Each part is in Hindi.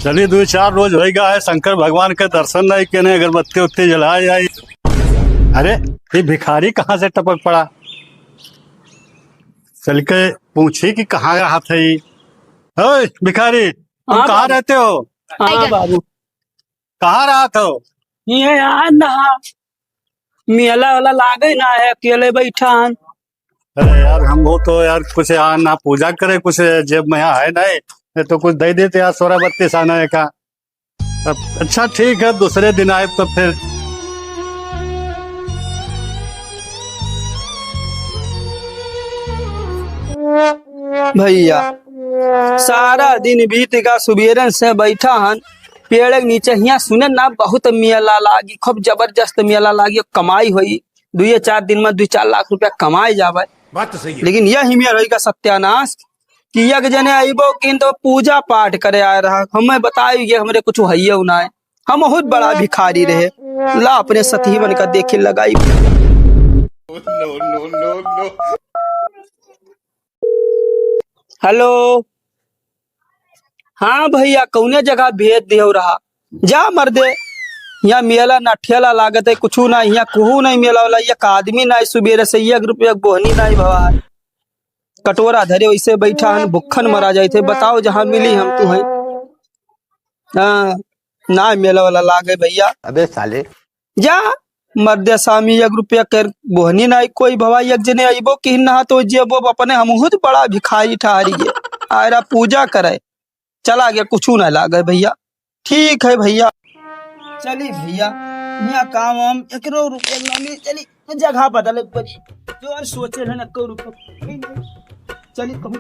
चलिए 2-4 रोज होगा है शंकर भगवान के दर्शन नहीं के नहीं अगरबत्ती उत्ती जलाए जाए। अरे ये भिखारी कहाँ से टपक पड़ा, चल के पूछी कि कहाँ रहा था ये। ओए भिखारी तुम हाँ कहाँ रहते हो, हाँ बाबू, कहाँ रहा था? ये यार ना मेला वाला लागे ना है, अकेले बैठा हन। अरे यार हम वो तो यार कुछ यहाँ ना पूजा करे, कुछ जेब में यहाँ है नहीं तो कुछ दे देते यार, 16-32 आना का। अब अच्छा ठीक है, दूसरे दिन आए तो फिर। भैया सारा दिन बीत गया, सुबेरन से बैठा हन पेड़ के नीचे। यहाँ सुने ना बहुत मेला लागी, खूब जबरदस्त मेला लागी, कमाई हुई 2-4 दिन में 2-4 लाख रुपया कमाई जावे। बात तो सही है। लेकिन यही मेरा का सत्यानाश कि एक जने आईबो किन तो पूजा पाठ करे आ रहा, हमें बताई ये हमरे कुछ है ना है, हम बहुत बड़ा भिखारी रहे। ला अपने सती बन कर देखे लगाई। हेलो, हाँ भैया कौने जगह भेज दियो रहा, जा मर दे। यहाँ मेला ना ठेला लागत है, कुछ ना यहाँ कुहू नहीं मेला वाला, एक आदमी ना सुबेरे से 1 रुपया बोहनी नहीं भवा है। कटोरा धरे वैसे बैठा हन, भुक्खन मरा जाए थे। बताओ जहाँ मिली हम तू है। हाँ ना मेला वाला लागे भैया। अबे साले जा मर्दे सामी 1 रुपया कर बोहनी नहीं कोई भवा। एक जने अबो कि नहा तो जेबो अपने हम बहुत बड़ा भिखारी ठहरी है, आयरा पूजा करे चला गया, कुछ ना लागे भैया। ठीक है भैया, चली भैया यहाँ काम हम 1 रुपया नहीं, चली जगह बदले पड़ी जो यार सोचे है ना 1 रुपया चली कहूँ।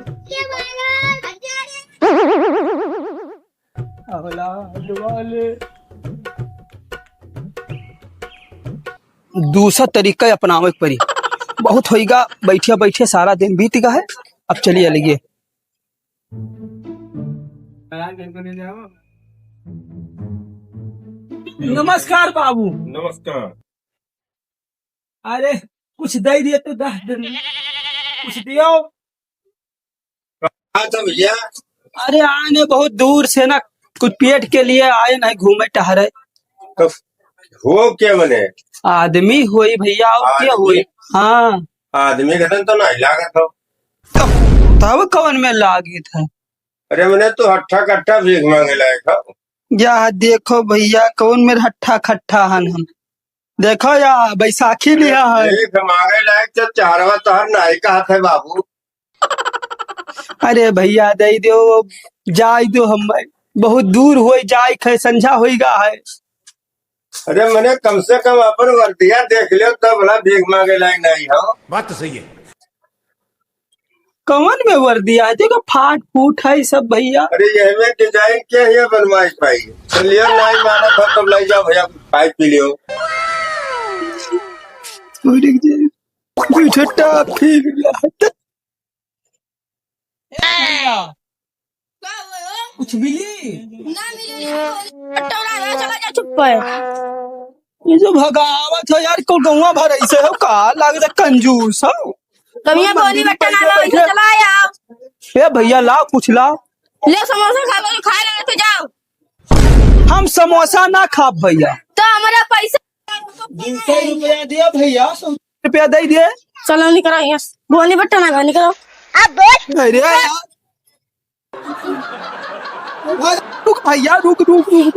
दूसरा तरीका अपनावे पड़ी, बहुत होगा बैठे बैठे सारा दिन बीत गया है। अब चलिए अलगे। नमस्कार बाबू। नमस्कार। अरे कुछ दे दिए तो 10 दिन कुछ दियो। भैया अरे आने बहुत दूर से ना, कुछ पेट के लिए आए नहीं, घूमे टहरे। तो हो क्या बने? आदमी हुई भैया, और क्या हुई? हाँ आदमी का तो नहीं लागा था। तब कौन में लागी था? अरे मैंने तो हट्ठा कट्ठा भीख मांगे लायक था। या देखो भैया कौन में हट्ठा खट्ठा हन हम। देखो या बैसाखी लिया है। भीख मांगे लायक तो 4वां तोहर नाई का हाथ है बाबू। अरे भैया दे दो, जाय दो, हम बहुत दूर हो जाय खे संझा होगा है। अरे मैंने कम से कम अपन वर्दिया देख लियो तब भला भीख मांगे लायक नहीं हो। बात तो सही है। कौन में वर्दिया है? देखो फाट फूट है सब भैया। अरे यह में डिजाइन क्या है बनवाई पाई। चलिए नहीं माना था तब ले जाओ भैया, पाइप पी लियो। कुछ मिली चुप है। ये जो भगावत है यार, को गौवा भर ऐसे हो का लागत कंजूस हो। कमिया बोली बट्टा ना लो, इधर चला आओ। ए भैया लाओ कुछ लाओ। ले समोसा खा लो, खा ले तो जाओ। हम समोसा ना खा भैया। तो हमारा पैसा 200 रुपया दिया भैया, 100 रुपया दे दिए। चलो निकलो यहाँ, बोली बट्टा ना निकलो। अरे यार रुक भैया, रुक रुक रुक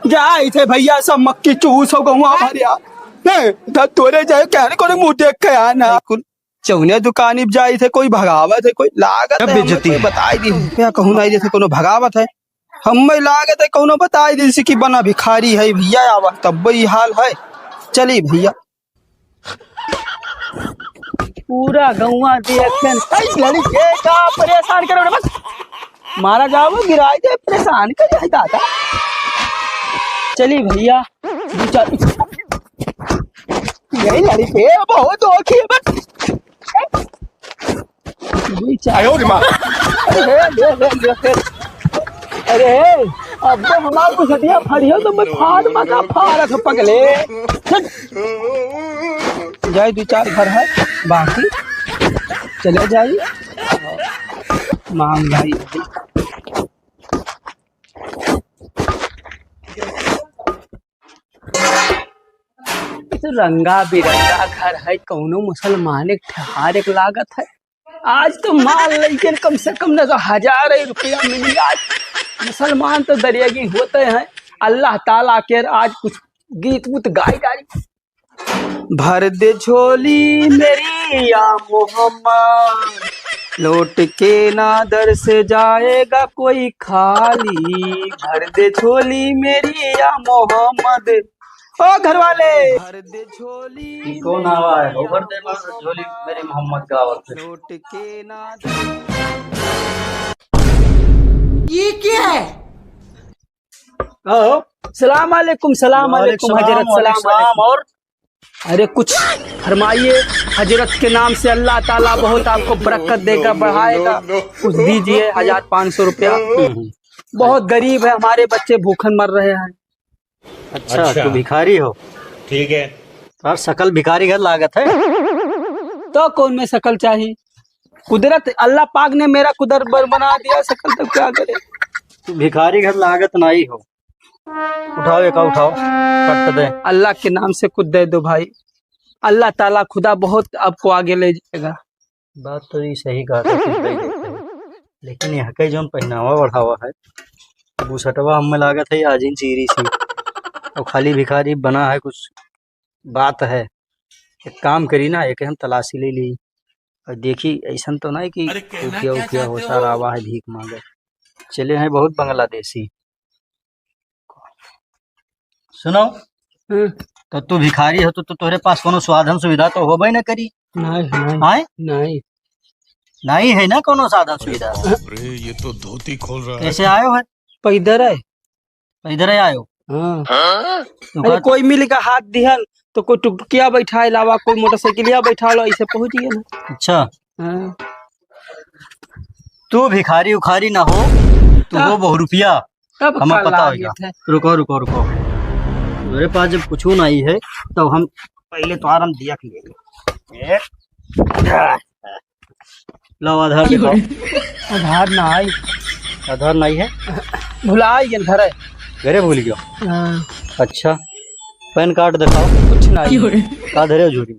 जाए थे भैया, सब मक्की चूस हो गवा भरिया नहीं तोरे जाए क्या कोई मुंह देख के आ ना। चौने दुकानी जाए थे, कोई भगावत है, कोई लागत है, कोई बताई दी क्या कहूँ नहीं जैसे कोनो भगावत है। हम लागत है कोनो बताई दी जैसे कि बना भिखारी है भैया, आवा तब वही हाल है। चली भैया पूरा गौवा देखे का परेशान करो बस, मारा जाओ गिराए दे, परेशान करे दादा। चली भैया यही लड़के बहुत औखी है बस। अरे अब तो हमारे को सटिया फड़ियो तो मैं फाड़ मका फाड़ पगले। जाए 2-4 घर है बाकी चले जाइए। मांग भाई। तो रंगा बिरंगा घर है, कौनो मुसलमान एक ठहार एक लागत है। आज तो माल लेकिन कम से कम न तो 1000 रुपया मिली। आज मुसलमान तो दरियागी होते हैं। अल्लाह ताला के आज कुछ गीत वूत गाई डाली। भर दे झोली मेरी या मोहम्मद, लौट के ना दर से जाएगा कोई खाली। भर दे झोली मेरी या मोहम्मद, ओ घर वाले भर दे झोली। कौन आवा है? भर दे झोली मेरे मोहम्मद का आवाज से। लौट के ना ये क्या है? सलाम अलैकुम। सलाम अलैकुम हजरत। सलाम अलैकुम। और अरे कुछ फरमाइए हजरत के नाम से, अल्लाह ताला बहुत आपको बरकत देगा, बढ़ाएगा। कुछ दीजिए 1500 रुपया। बहुत गरीब है, हमारे बच्चे भूखन मर रहे हैं। अच्छा तू भिखारी हो? ठीक है। और शकल भिखारी घर लागत है। तो कौन में शकल चाहिए? कुदरत अल्लाह पाक ने मेरा कुदरत बना दिया, शकल तो क्या करे। तू भिखारी घर लागत नहीं हो। उठाओ एक उठाओ, कट दे। अल्लाह के नाम से कुछ दे दो भाई। अल्लाह ताला खुदा बहुत आपको आगे ले जाएगा। बात तो ये सही कहा था, कुछ नहीं देते हैं। लेकिन यहाँ के जो पहनावा बढ़ावा है, बुसटवा हमें लागत है आजिन चीरी सी, और खाली भिखारी बना है। कुछ बात है, एक काम करी ना, एक हम तलाशी ले ली और देखी ऐसा तो नहीं कि उठिया उठिया हो सारा आवा है भीख मांगे। चले हैं बहुत बांग्लादेशी। सुनो, तो तू भिखारी हो तो तोहरे पास कोनो साधन सुविधा तो होबे न करी। नहीं नहीं नहीं है ना कोनो साधन सुविधा। ये तो धोती खोल रहा है। कैसे आयो है? पैदर है। इधर ही आयो। हाँ। अरे कोई मिल का हाथ दिहन तो कोई टुकटुकिया बैठा लावा, कोई मोटरसाइकिलिया बैठा लो, ऐसे पहुंच गए ना। अच्छा हाँ। तू भिखारी उखारी ना हो, तू हो बहु रुपया, तब हमें कल पता आ होगा। गए थे। रुको रुको रुको, मेरे पास जब कुछ नहीं है तो हम पहले तो आराम दिया के लिए लो आधार दिखाओ। आधार ना आई, आधार नहीं है, भुला गए घर है। घरे भूल गयो। हाँ। अच्छा पैन कार्ड दिखाओ। कुछ नहीं का धरे झोरी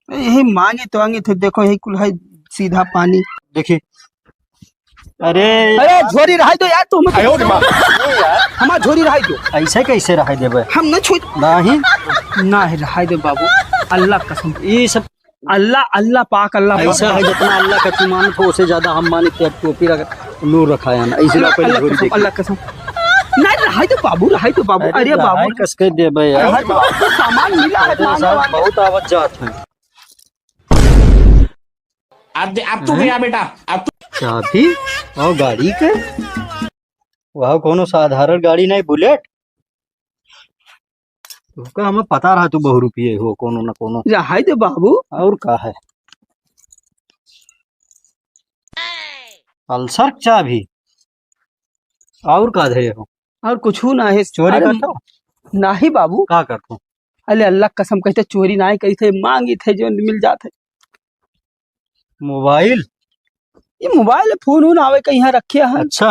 यही मांगे थे। देखो यही कुल है, सीधा पानी। देखिए। अरे अरे झोरी रहा दो यार, तुम हमारा झोरी रहा दो। ऐसे कैसे रह देबे? हम न छोड़ नहीं ना है, रहा दो बाबू, अल्लाह कसम। ये सब अल्लाह पाक अल्लाह ऐसा है, जितना अल्लाह का तू मानत हो उससे ज्यादा हम मानते हैं। टोपी रख नूर रखा है ना, इसलिए पहले झोरी देखी। अल्लाह कसम। नहीं रहा दो बाबू, रहा दो बाबू। अरे बाबू कस के देबे यार, सामान मिला है, तेरे साथ बहुत आवत जात है। अब तू गया बेटा, अब चाबी और गाड़ी के वह कोनो साधारण गाड़ी नहीं, बुलेट। उसका हमें पता रहा तू बहु रुपये हो कोनो न कोनो। रहा दो बाबू। और का है? पल्सर चाबी और का धरे हो? और कुछ ना है। चोरी करता हो? नहीं बाबू। का करता? अरे अल्लाह कसम कहते चोरी ना कहते, मांगी थे जो मिल जाते। मोबाइल? ये मोबाइल फोन उन आवे कहीं रखे हैं। अच्छा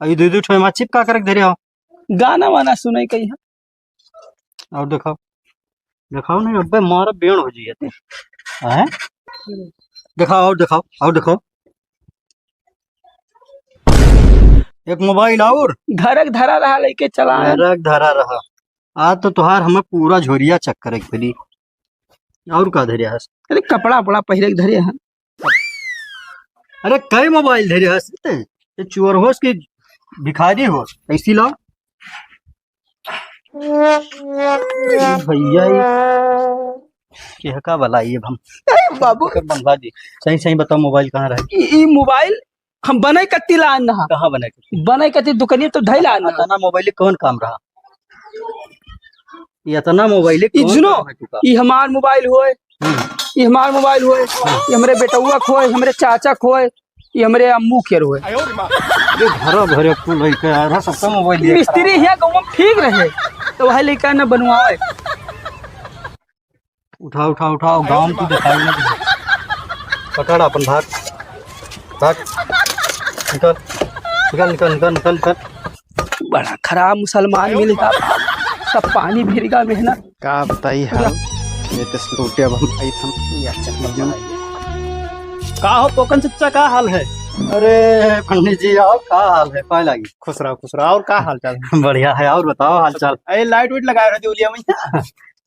अभी दो ठो में चिपका कर धरे हो? गाना वाना सुने कहीं। और दिखाओ दिखाओ। नहीं अब्बे मारा बेण हो जाइए हैं। दिखाओ और दिखाओ और दिखाओ। एक मोबाइल और घरक धरा रहा लेके चला। रख धरा रहा। आज तो तुहार हमें पूरा झोरिया चक्कर खुली। और का धरे हस? अरे कपड़ा बड़ा पहले के धरे हैं। अरे कई मोबाइल धरे हस? ये चोर होस की भिखारी हो? ऐसी लाओ भैया, ये का भलाई हम बाबू बनवा दी। सही सही बताओ मोबाइल कहाँ रहे? ये मोबाइल हम बने कत्ती लान रहा। कहाँ बने? बने कत्ती दुकानिया तो ढाई लान। इतना मोबाइल कौन काम रहा? ये इतना मोबाइल ये हमार मोबाइल होए, ये हमार मोबाइल होए, ये हमरे बेटुआ खोए, हमरे चाचा खोए, ये हमरे अम्मू के रोए। घर भरे फूल है के आ सबका मोबाइल मिस्त्री यहाँ गाँव में ठीक रहे तो वह लेकर न बनवाए। उठाओ उठाओ उठाओ, गाँव में तू दिखाई ना। पकड़ अपन भाग भाग। निकल निकल निकल निकल निकल निकल। बड़ा खराब मुसलमान मिलेगा, सब पानी भीरगा मेहनत। का बताई हाल, ये तो लूटे अब हम आई थम। का हो पोकन चच्चा, का हाल है? अरे पंडित जी आओ, का हाल है? पाए लागी। खुश रहो। और का हाल चाल? बढ़िया है। और बताओ हाल चाल। अरे लाइट वाइट लगाए रहे उलिया में।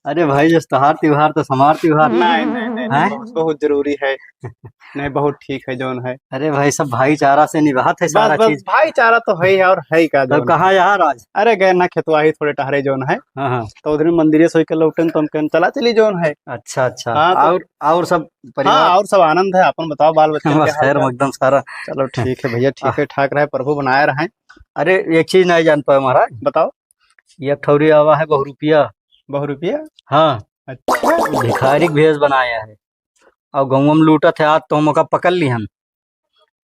अरे भाई जस त्योहार त्योहार तो समार त्योहार। नहीं, बहुत जरूरी है। नहीं, बहुत ठीक है जोन है। अरे भाई सब भाईचारा से निभात है सारा बस चीज। भाईचारा तो है और है का तब जोन। कहाँ यार आज? अरे गए ना खेतवा ही थोड़े टहरे जोन है, हाँ हाँ। तो उधर मंदिरे सोई के लौटन तो हम चला चली जोन है। अच्छा अच्छा। हाँ, तो- और सब हाँ, परिवार और सब आनंद है। अपन बताओ बाल बच्चे के बस हाल खैर चाल? एकदम सारा। चलो ठीक है भैया, ठीक है ठाक रहे, प्रभु बनाए रहे। अरे एक चीज नहीं जान पाए महाराज, बताओ। ये ठौरी आवा है ₹100। ₹100? हाँ, अच्छा। भिखारी भेष बनाया है और गाँव में लूटा थे। आज तो हम ओका पकड़ ली हम।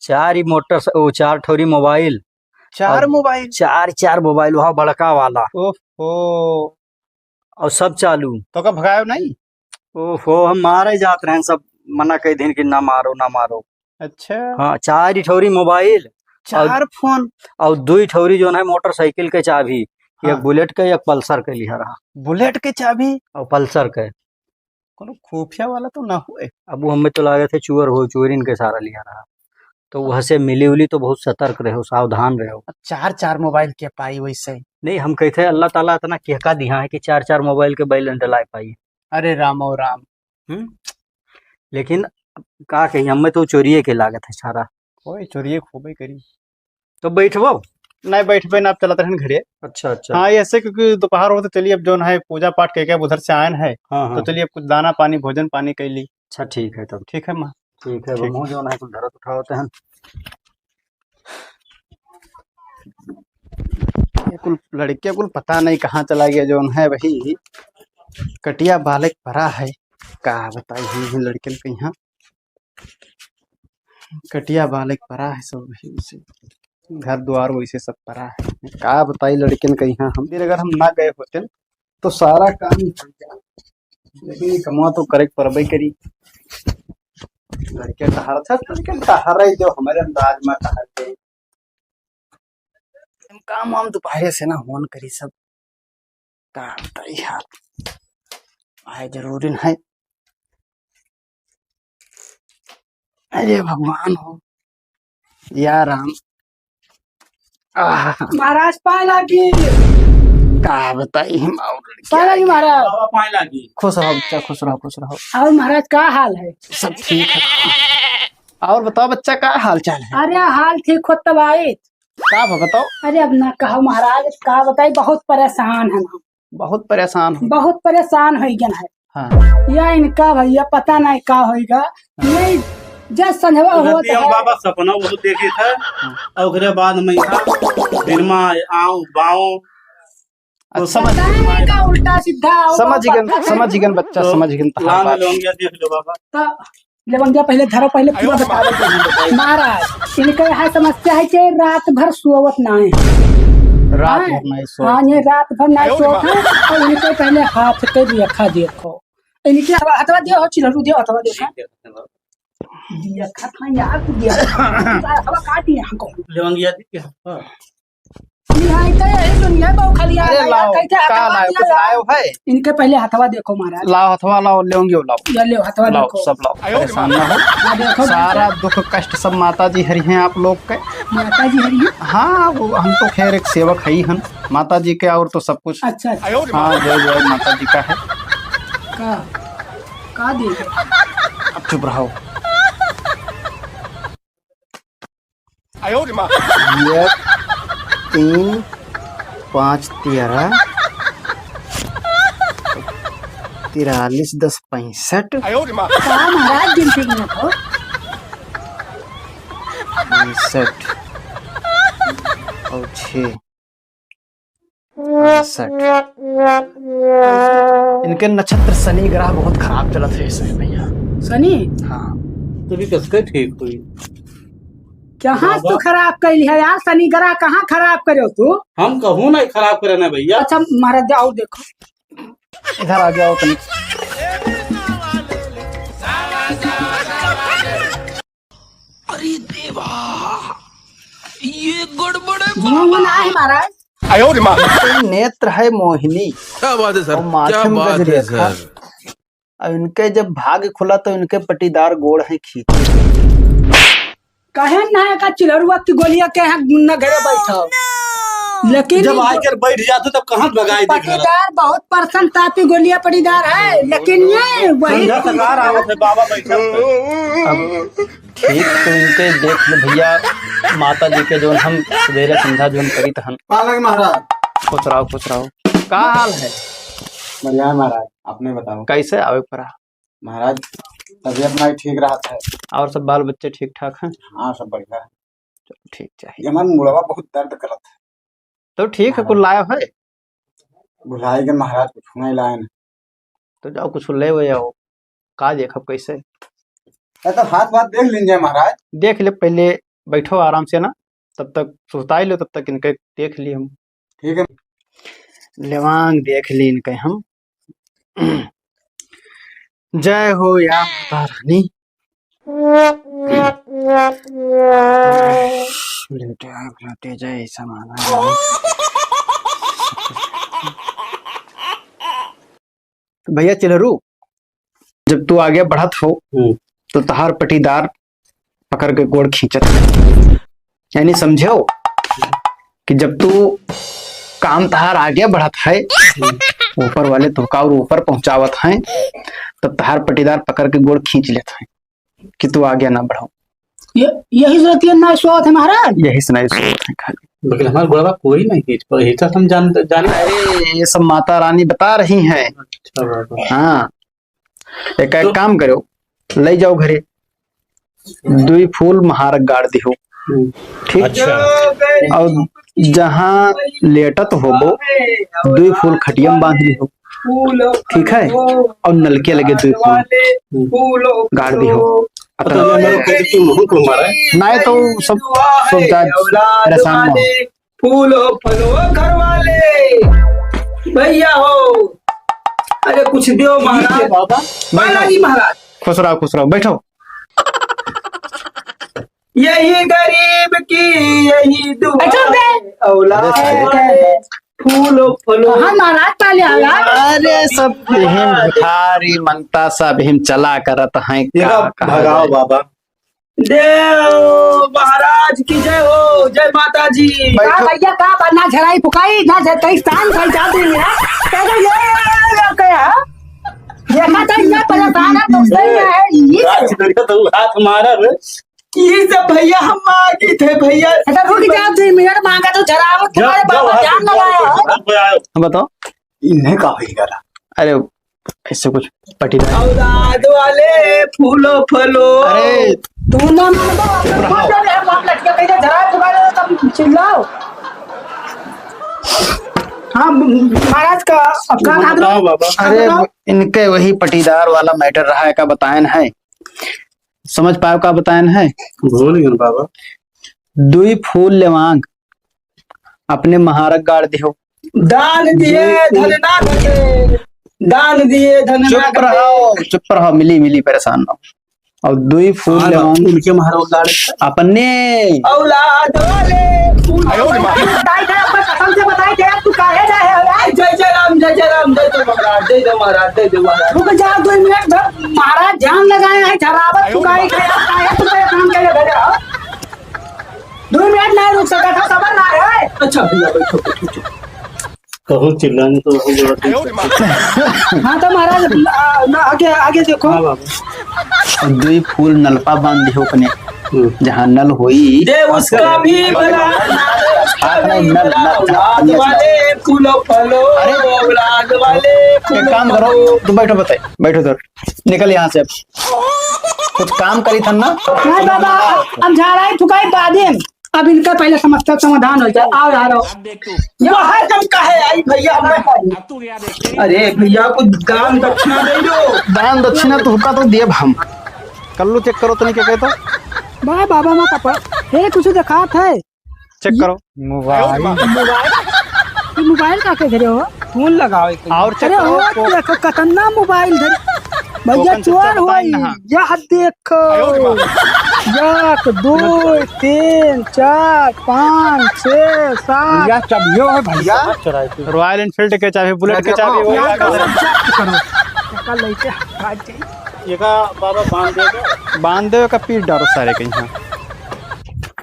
4 ठौरी मोबाइल, 4 मोबाइल? 4 मोबाइल वहाँ बड़का वाला, ओहो, और सब चालू। तो का भगायो नहीं? ओहो, हम मारे जात रहे हैं, सब मना कह दिन कि ना मारो ना मारो। अच्छा। हाँ, 4 ठौरी मोबाइल, 4 फोन और 2 ठौरी जो है मोटरसाइकिल के चाबी। हाँ। एक बुलेट के, एक पल्सर के लिया रहा, बुलेट के चाबी? और पल्सर के। कोनो खुफिया वाला तो ना हुए? अब वो हमें तो लगे थे चोर हो, चोरी इनके सारा लिया रहा। तो वह से मिली उली तो बहुत सतर्क रहो, सावधान रहो। 4 मोबाइल के पाई वैसे? नहीं, हम कहते अल्लाह ताला इतना कहका दिया है कि 4 मोबाइल के बैलेंस डलाए पाई। अरे राम और राम। लेकिन का कही, हमें तो चोरिए के लागत है सारा। कोई चोरिए खोबे करी। तो बैठबो? नहीं बैठबे ना, आप चलते रहन घरे। अच्छा अच्छा। हाँ, ऐसे क्योंकि दोपहर हो तो चलिए, अब जो है पूजा पाठ के उधर से आयन है, हाँ तो हाँ। चलिए कुछ दाना पानी भोजन पानी कैली। अच्छा ठीक है तब। ठीक है माँ। ठीक है, ठीक। मुँह जो है कुछ धरत उठाते हैं। ये कुल लड़के कुल पता नहीं कहाँ चला गया जो है, वही कटिया बालक भरा है। का बताइए लड़के के यहाँ कटिया बालक भरा है, सब वही से घर द्वार वैसे सब पड़ा है। का बताई लड़किन के यहाँ, हम अगर हम ना गए होते तो सारा काम ही हो जाए, लेकिन ये कमा तो करे परबे करी। लड़के टहर था, लड़के टहर रहे जो हमारे अंदाज में टहर गए। काम वाम दोपहर से ना होन करी सब। का बताई हाल आए जरूरी है। अरे भगवान हो या राम। महाराज पाए लागी, का बताई हम और पाए लागी महाराज। पाए लागी। खुश रहो बच्चा, खुश रहो खुश रहो। और महाराज का हाल है? सब ठीक है। और बताओ बच्चा, का हाल चाल है? अरे हाल ठीक हो तब आए। का बताओ। अरे अब ना कहो महाराज, का बताई, बहुत परेशान है हम। बहुत परेशान हो? बहुत परेशान हो गया है। हाँ। या इनका भैया पता नहीं का होगा। नहीं जब संधवा होता है बाबा सपना बहुत देखे था, और ओकरे बाद में यहाँ दिन में आऊं बाऊं तो समझ पता नहीं का उल्टा सीधा आओ समझ गन बच्चा, समझ गन। लाल लौंगिया देख लो बाबा। तो लवंगिया पहले धरो, पहले पूरा बता दो महाराज। इनका यहाँ समस्या है कि रात भर सोवत ना है। रात भर नहीं सो। हाँ, ये रात भर नहीं सोवत है। और इनके पहले हाथ के देखा देखो, इनके हथवा दियो, चिल्लू दियो, हथवा देखा देखा था यार, तू दिया हवा काटी यहाँ को लौंगिया देख यहाँ के दुनिया बहुत खाली आ अरे रहा लाओ, है। कैसे का हथवा लाओ, दिया कुछ लाओ लाओ? है? इनके पहले हथवा देखो महाराज। लाओ हथवा लाओ, लेंगे लाओ। ये ले हथवा लाओ देखो, सब लाओ, परेशान ना हो। हाँ, देखो सारा दुख कष्ट सब माता जी हरी हैं आप लोग के। माता जी हरी है। हाँ, वो हम तो खैर एक सेवक है ही हम माता जी के, और तो सब कुछ। अच्छा अच्छा। हाँ, जय जय माता जी का है। का देखो, अब चुप रहो। ये 3 5 13 43 10 65 का महाराज गिनती गिना तो 65 और 6 65। इनके नक्षत्र शनि ग्रह बहुत खराब चलत है इस समय भैया। सनी हाँ, तो भी कसके ठीक हुई। कहाँ तू खराब कैली है यार? शनि ग्रह कहाँ खराब करे तू? हम कहूँ नहीं खराब करे ना भैया। अच्छा महाराज जाओ देखो, इधर आ गया हो तनिक। अरे देवा, नेत्र है मोहिनी क्या बात है और सर, माथे क्या में बात है गजरेखा। सर। और इनके जब भाग्य खुला तो इनके पटीदार गोड़ है खींच। कहे ना का चिलरुआ की गोलियां के यहाँ न घरे बैठो लेकिन जब आकर बैठ जाते तब कहाँ भगाई देख रहा पटीदार बहुत परसेंट तापी गोलियां पटीदार है लेकिन ये वही समझा सरकार आओ थे बाबा बैठे अब ठीक तो इनके देख ले भैया, माता जी के जो हम सवेरे संध्या जो करी हन। पालक महाराज खुश रहो का हाल है? बढ़िया है महाराज, आपने बताओ कैसे आवे पड़ा? महाराज तबियत नहीं ठीक रहा था। और सब बाल बच्चे ठीक ठाक हैं? हाँ सब बढ़िया है। चलो ठीक चाहिए। ये हमारा मुड़वा बहुत दर्द करत है। तो ठीक है, कुछ लाया है बुलाई के महाराज कुछ नहीं लाए न। तो जाओ कुछ ले वो आओ का देखब कैसे। तो हाथ बात देख लीजिए महाराज। देख ले पहले, बैठो आराम से ना, तब तक सुताई लो, तब तक इनके देख लिए हम। ठीक है लेवांग देख ली इनके हम। जय हो या माता रानी। लेटे जय समाना। तो भैया चिलरू, जब तू आगे बढ़त हो तो तहार पटीदार पकड़ के गोड़ खींचत है। यानी समझो कि जब तू काम तहार आगे बढ़त है, ऊपर वाले तुका और ऊपर पहुंचावत हैं, तब तहार पटीदार पकड़ के गोड़ खींच लेते हैं कि तू आगे ना बढ़ो। यही जरूरत है ना सोच है महाराज। यही सुनाई सोच है खाली। लेकिन हमारे गोड़वा कोई नहीं खींच पाए, हिचा हम जाने अरे ये सब माता रानी बता रही हैं। अच्छा बाबा। हाँ एक काम करो, ले जाओ घरे, 2 फूल महारक गाड़ दिहो, ठीक। अच्छा। और जहाँ लेटत होबो 2 फूल खटियम बांध दिहो, ठीक है। और नलके लगे 2 फूल गाड़ दिहो। नहीं तो सब परेशान फूलो फलो घर वाले भैया हो, अरे कुछ दो महाराज। बालाजी महाराज खुश रहो बैठो। यही गरीब की यही दुआ औलाद फूलो फलो। हाँ महाराज पहले आया। अरे सब हिम भिखारी मनता सब हिम चला करत हैं। भगाओ बाबा। देव महाराज की जय हो, जय माता जी। भैया का ना झराई फुकाई ना कई स्थान कई जाते हैं। कहते ये क्या देखा तो ये परेशान है तो सही है तो हाथ मारा रे। ये सब भैया हम मांगे थे भैया। अच्छा रुक जाओ 2 मिनट मांगा तो झराओ तुम्हारे बाबा जान लगाया। बताओ इन्हें का हो गया। अरे ऐसे कुछ पटीदार औलाद वाले फूलो फलो। अरे तू ना मांगो लटके कहीं झराए फुकाए तब चिल्लाओ। हाँ महाराज का अपना बताओ बाबा। अरे इनके वही पटीदार वाला मैटर रहा है का बतायन है, समझ पाओ का बतायन है। भूल गए बाबा। 2 फूल लेवांग अपने महारक गाड़ दिहो। दान दिए धन ना घटे, दान दिए धन ना घटे। चुप रहो मिली परेशान ना। और 2 फूल लेवांग उनके महाराज गाड़ अपने औलाद वाले बताई थे अपने कसम से बताई थे तू काहे जा है। जय जय राम जय जय राम जय जय महाराज जय जय महाराज जय जय महाराज। रुक जाओ 2 मिनट महाराज जान लगाए हैं झरावत फुकाई खाया तू परेशान के लिए भेजा। 2 मिनट नहीं रुक सका था सबर ना है। अच्छा भैया बैठो। कहो चिल्लाने तो हो गया। हाँ तो महाराज आगे देखो। हाँ बाबा। और 2 फूल नलपा बांध दिहो अपने, जहाँ नल होई दे उसका भी भला औलाद वाले फूलो फलो। औलाद वाले एक काम करो, तुम बैठो इधर, निकल यहाँ से। अब कुछ काम करी था ना। नहीं बाबा हम झराई फुकाई बादे अब इनका पहले समस्या समाधान हो जाए। आओ यारो यहाँ कम काहे आई भैया। अरे भैया कुछ दान दक्षिणा दे दो। दान दक्षिणा तो हुक्का तो दिए हम। कल्लू चेक करो तो नहीं क्या कहते बड़ा बाबा माँ कपड़ा हे कुछ दिखा है। चेक करो मोबाइल का के धरे हो फोन लगाओ और चेक अरे हो करो। देखो कतना मोबाइल धरे भैया चोर हो यह देखो। एक 2 3 4 5 6 7 या चाबियो है भैया रॉयल एनफील्ड के चाबी बुलेट के चाबी ये का बाबा बांध देगा। बांध दे का पीट डालो सारे के यहाँ।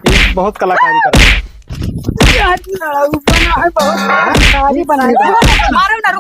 ये बहुत कलाकारी कर रहे हैं। बना है बहुत बनाए मारो ना